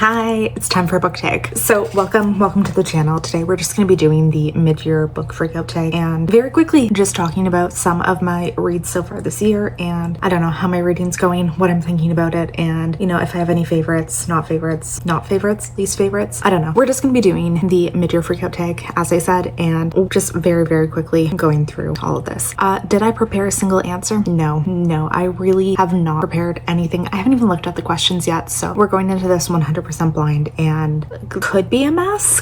Hi, it's time for a book tag. So welcome to the channel. Today we're just going to be doing the mid-year book freakout tag and very quickly just talking about some of my reads so far this year, and I don't know how my reading's going, what I'm thinking about it, and you know, if I have any favorites, not favorites, least favorites. I don't know. We're just going to be doing the mid-year freakout tag as I said, and just very quickly going through all of this. Did I prepare a single answer? No, I really have not prepared anything. I haven't even looked at the questions yet, so we're going into this 100% blind and could be a mess.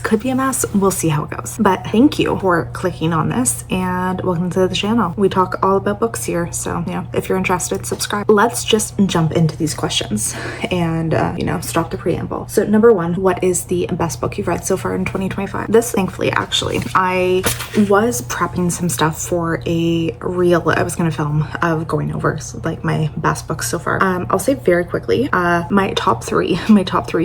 We'll see how it goes. But thank you for clicking on this and welcome to the channel. We talk all about books here, so you know, if you're interested, subscribe. Let's just jump into these questions and you know, stop the preamble. So number one, what is the best book you've read so far in 2025? This, thankfully, actually, I was prepping some stuff for a reel I was gonna film of going over like my best books so far. I'll say very quickly, my top three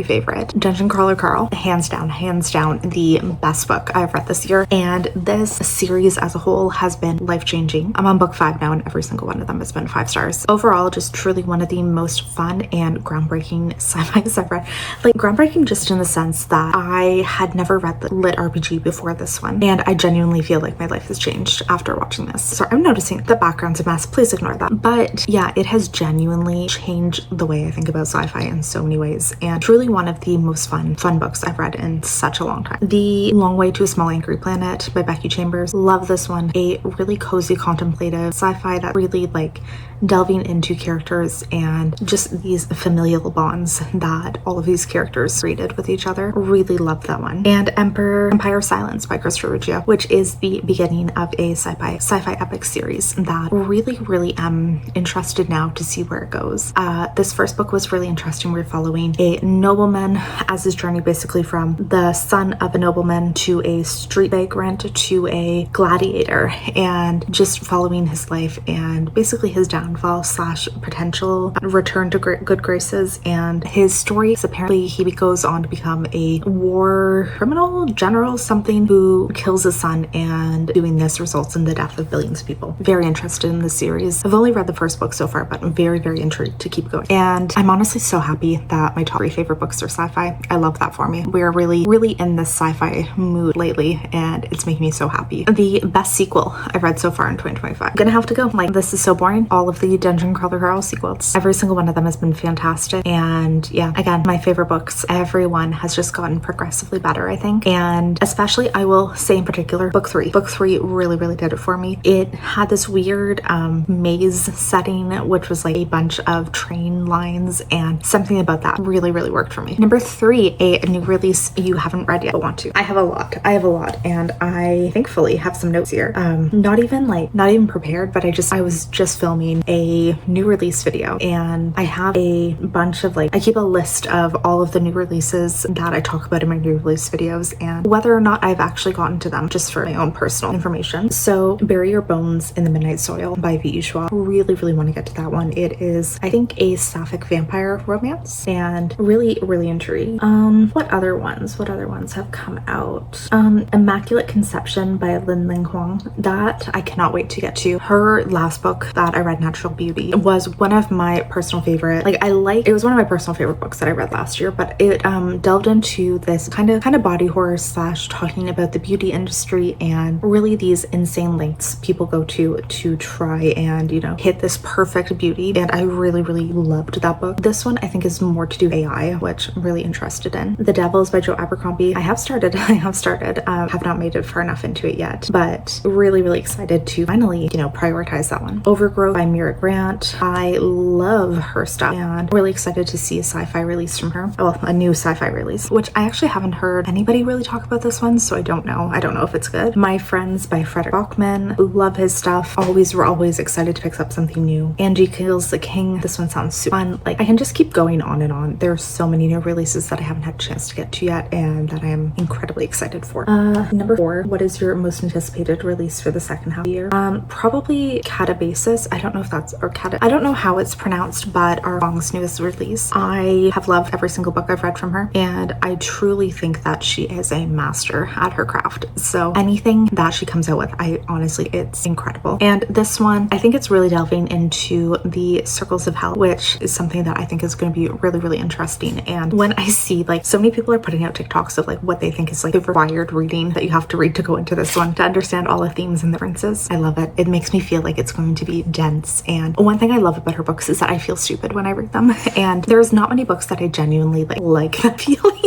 favorite. Dungeon Crawler Carl, hands down the best book I've read this year, and this series as a whole has been life-changing. I'm on book 5 now and every single one of them has been 5 stars. Overall, just truly one of the most fun and groundbreaking sci-fis I've read. Like groundbreaking just in the sense that I had never read the lit RPG before this one, and I genuinely feel like my life has changed after watching this. Sorry, I'm noticing the background's a mess, please ignore that. But yeah, it has genuinely changed the way I think about sci-fi in so many ways, and truly one of the most fun books I've read in such a long time. The Long Way to a Small Angry Planet by Becky Chambers. Love this one. A really cozy contemplative sci-fi that really like delving into characters and just these familial bonds that all of these characters created with each other. Really loved that one. And Empire Silence by Christopher Riccio, which is the beginning of a sci-fi epic series that really am interested now to see where it goes. This first book was really interesting. We're following a nobleman as his journey basically from the son of a nobleman to a street vagrant to a gladiator, and just following his life and basically his downfall / potential return to good graces. And his story is apparently he goes on to become a war criminal general something who kills his son, and doing this results in the death of billions of people. Very interested in this series. I've only read the first book so far, but I'm very intrigued to keep going. And I'm honestly so happy that my top 3 favorite books are sci-fi. I love that for me. We're really in this sci-fi mood lately, and it's making me so happy. The best sequel I've read so far in 2025. I'm gonna have to go. Like, this is so boring. All of the Dungeon Crawler Carl sequels. Every single one of them has been fantastic. And yeah, again, my favorite books. Everyone has just gotten progressively better, I think. And especially, I will say in particular, book 3. Book 3 really did it for me. It had this weird maze setting, which was like a bunch of train lines, and something about that really worked for me. Number 3, a new release you haven't read yet but want to. I have a lot, and I thankfully have some notes here. Not even prepared, but I was just filming a new release video, and I have a bunch of I keep a list of all of the new releases that I talk about in my new release videos and whether or not I've actually gotten to them, just for my own personal information. So Bury Your Bones in the Midnight Soil by V.E. Schwab. Really want to get to that one. It is, I think, a sapphic vampire romance, and really intrigued. What other ones have come out? Immaculate Conception by Lin Huang. That I cannot wait to get to. Her last book that I read, Natural Beauty, was one of my personal favorite. It was one of my personal favorite books that I read last year, but it delved into this kind of body horror / talking about the beauty industry and really these insane lengths people go to try and, you know, hit this perfect beauty. And I really loved that book. This one I think is more to do with AI, which I'm really interested in. The Devils by Joe Abercrombie. I have started, have not made it far enough into it yet, but really excited to finally, you know, prioritize that one. Overgrowth by Mira Grant. I love her stuff and really excited to see a sci-fi release from her. Well, a new sci-fi release, which I actually haven't heard anybody really talk about this one, so I don't know if it's good. My Friends by Frederick Bachman. Love his stuff. We're always excited to pick up something new. Angie Kills the King. This one sounds super fun. Like, I can just keep going on and on. There's so many new releases that I haven't had a chance to get to yet and that I am incredibly excited for. Number 4, what is your most anticipated release for the second half of the year? Probably Catabasis. I don't know if that's, or Cata, I don't know how it's pronounced, but our Wong's newest release. I have loved every single book I've read from her, and I truly think that she is a master at her craft. So anything that she comes out with, it's incredible. And this one, I think it's really delving into the circles of hell, which is something that I think is going to be really interesting and And when I see like so many people are putting out TikToks of like what they think is like the required reading that you have to read to go into this one to understand all the themes and the differences, I love it. It makes me feel like it's going to be dense. And one thing I love about her books is that I feel stupid when I read them. And there's not many books that I genuinely like that feeling.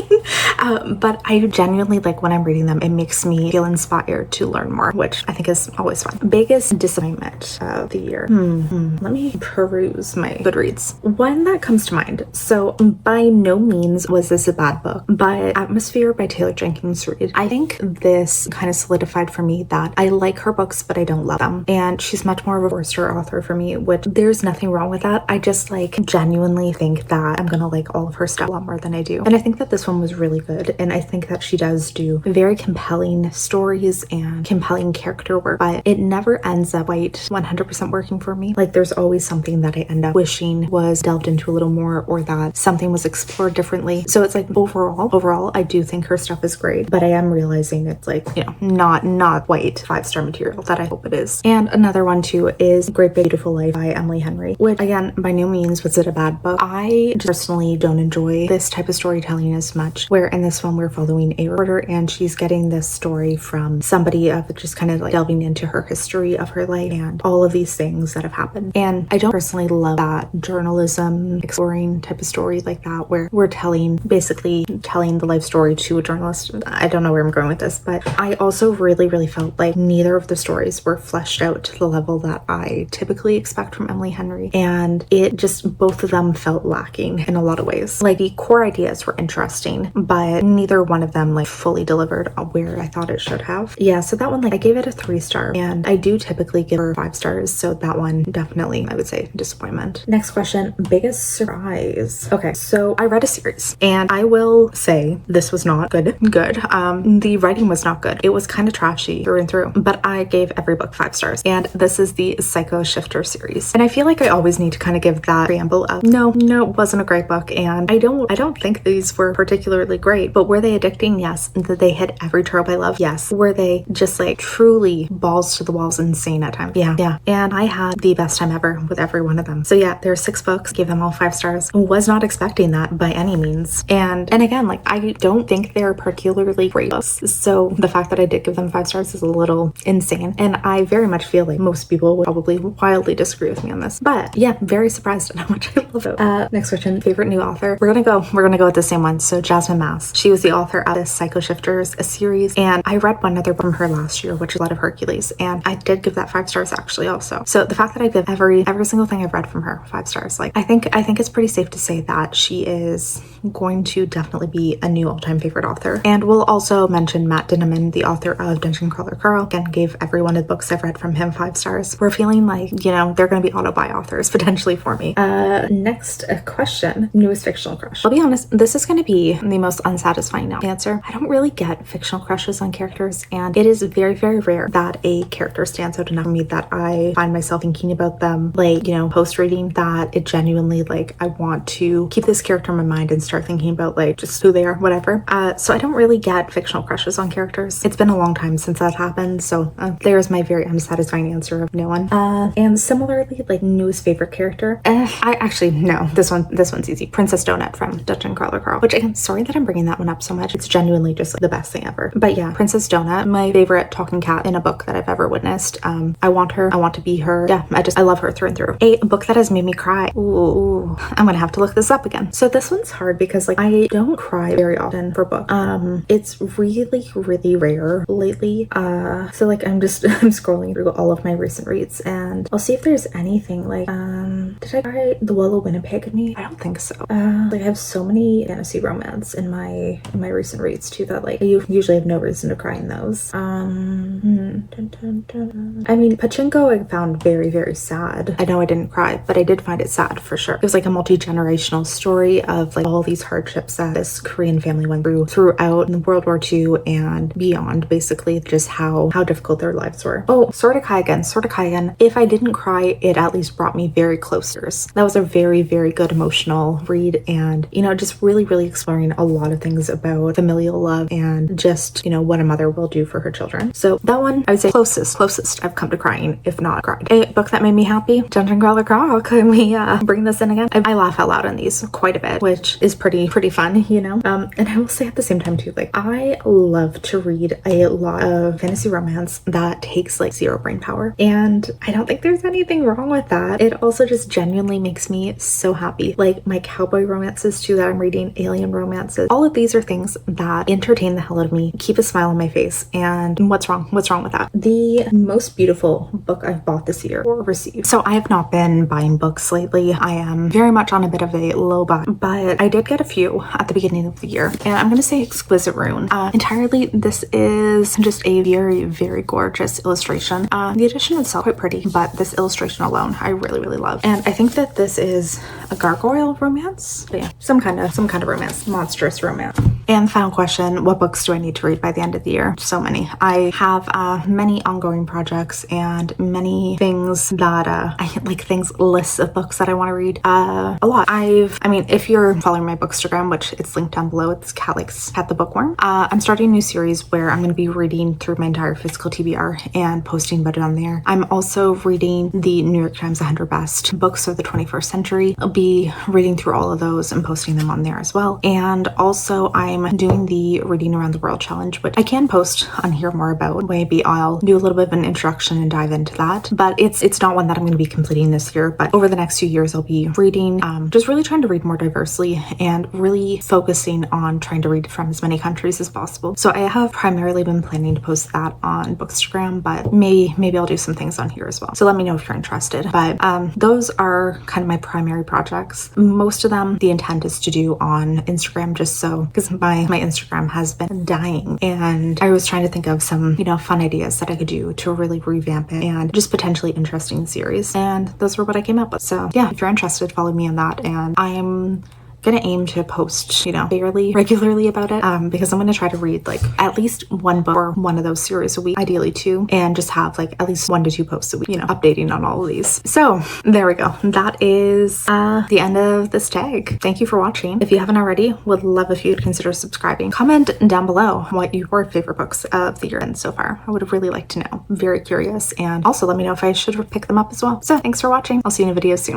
But I genuinely like when I'm reading them, it makes me feel inspired to learn more, which I think is always fun. Biggest disappointment of the year. Let me peruse my Goodreads. One that comes to mind. So by no means was this a bad book, but Atmosphere by Taylor Jenkins Reid. I think this kind of solidified for me that I like her books, but I don't love them. And she's much more of a four-star author for me, which there's nothing wrong with that. I just like genuinely think that I'm gonna like all of her stuff a lot more than I do. And I think that this one was really good. And I think that she does do very compelling stories and compelling character work, but it never ends up quite 100% working for me. Like there's always something that I end up wishing was delved into a little more, or that something was explored differently. So it's like overall, I do think her stuff is great, but I am realizing it's like, you know, not quite 5-star material that I hope it is. And another one too is Great Big Beautiful Life by Emily Henry, which again, by no means was it a bad book. I personally don't enjoy this type of storytelling as much, where in this one we're following a reporter and she's getting this story from somebody of just kind of like delving into her history of her life and all of these things that have happened. And I don't personally love that journalism exploring type of story like that, where we're basically telling the life story to a journalist. I don't know where I'm going with this, but I also really felt like neither of the stories were fleshed out to the level that I typically expect from Emily Henry. And it just, both of them felt lacking in a lot of ways. Like the core ideas were interesting, but neither one of them like fully delivered where I thought it should have. Yeah, so that one, like I gave it a 3-star, and I do typically give her 5 stars. So that one definitely, I would say, disappointment. Next question, biggest surprise. Okay, so I read a series and I will say this was not good. The writing was not good. It was kind of trashy through and through, but I gave every book 5 stars. And this is the Psycho Shifter series. And I feel like I always need to kind of give that preamble of no, it wasn't a great book. And I don't think these were particularly great, but were they addicting? Yes. Did they hit every trope I love? Yes. Were they just like truly balls to the walls insane at times? Yeah. And I had the best time ever with every one of them. So yeah, there are 6 books, gave them all 5 stars. Was not expecting that by any means. And again, like I don't think they're particularly great books. So the fact that I did give them 5 stars is a little insane. And I very much feel like most people would probably wildly disagree with me on this. But yeah, very surprised at how much I love it. Next question, favorite new author. We're gonna go with the same one. So Jasmine Mass. She was the author of this Psycho Shifters series, and I read one other book from her last year, which is Blood of Hercules, and I did give that 5 stars actually also. So the fact that I give every single thing I've read from her 5 stars, like I think it's pretty safe to say that she is going to definitely be a new all-time favorite author. And we'll also mention Matt Dinniman, the author of Dungeon Crawler Carl. Again, gave every one of the books I've read from him 5 stars. We're feeling like, you know, they're going to be auto-buy authors potentially for me. Next question, newest fictional crush. I'll be honest, this is going to be the most unsatisfying answer. I don't really get fictional crushes on characters, and it is very rare that a character stands out enough for me that I find myself thinking about them, like, you know, post-reading, that it genuinely, like, I want to keep this character in my mind and start thinking about, like, just who they are, whatever. So I don't really get fictional crushes on characters. It's been a long time since that happened, so there's my very unsatisfying answer of no one. And similarly, like, newest favorite character. This one's easy. Princess Donut from Dungeon Crawler Carl, which I'm sorry that I'm bringing that one up so much. It's genuinely just like the best thing ever. But yeah, Princess Donut, my favorite talking cat in a book that I've ever witnessed. I want her. I want to be her. Yeah, I love her through and through. A book that has made me cry. Ooh, I'm gonna have to look this up again. So this one's hard because like I don't cry very often for books. It's really rare lately. So like I'm scrolling through all of my recent reads and I'll see if there's anything like did I cry The Willow Winnipeg in me? I don't think so. Like I have so many fantasy romance in my recent reads too that like you usually have no reason to cry in those. I mean, Pachinko I found very sad. I know I didn't cry, but I did find it sad for sure. It was like a multi-generational story of like all these hardships that this Korean family went through throughout World War II and beyond, basically just how difficult their lives were. Oh, Sword of Kaigen. If I didn't cry, it at least brought me very close Sisters. That was a very, very good emotional read, and, you know, just really, really exploring a lot of things about familial love and just, you know, what a mother will do for her children. So that one, I would say closest I've come to crying, if not cried. A book that made me happy, Dungeon Crawler Crawl. Can we bring this in again? I laugh out loud on these quite a bit, which is pretty fun, you know? And I will say at the same time too, like, I love to read a lot of fantasy romance that takes like zero brain power, and I don't think there's anything wrong with that. It also just genuinely makes me so happy. Like my cowboy romances too that I'm reading, alien romances, all of these are things that entertain the hell out of me, keep a smile on my face, and what's wrong with that? The most beautiful book I've bought this year or received. So I have not been buying books lately. I am very much on a bit of a low buy, but I did get a few at the beginning of the year, and I'm gonna say Exquisite Rune. Entirely, this is just a very, very gorgeous illustration. The edition itself quite pretty, but this illustration alone I really, really love. And I think that this is a gargoyle romance. But yeah, some kind of romance, monstrous romance. And final question, what books do I need to read by the end of the year? So many. I have many ongoing projects and many things that lists of books that I want to read. A lot. I mean, if you're following my bookstagram, which it's linked down below, it's Kat the Bookworm. I'm starting a new series where I'm going to be reading through my entire physical TBR and posting about it on there. I'm also reading the New York Times 100 Best Books of the 21st Century. I'll be reading through all of those and posting them on there as well. And also I'm doing the Reading Around the World Challenge, which I can post on here more about. Maybe I'll do a little bit of an introduction and dive into that, but it's not one that I'm going to be completing this year, but over the next few years I'll be reading, just really trying to read more diversely and really focusing on trying to read from as many countries as possible. So I have primarily been planning to post that on Bookstagram, but maybe I'll do some things on here as well. So let me know if you're interested. But those are kind of my primary projects. Most of them, the intent is to do on Instagram, just so, because my Instagram has been dying, and I was trying to think of some, you know, fun ideas that I could do to really revamp it and just potentially interesting series. And those were what I came up with. So yeah, if you're interested, follow me on that. And I'm gonna aim to post, you know, fairly regularly about it, because I'm gonna try to read like at least one book or one of those series a week, ideally two, and just have like at least 1 to 2 posts a week, you know, updating on all of these. So there we go. That is the end of this tag. Thank you for watching. If you haven't already, would love if you'd consider subscribing. Comment down below what your favorite books of the year been so far. I would really like to know. I'm very curious, and also let me know if I should pick them up as well. So thanks for watching. I'll see you in a video soon.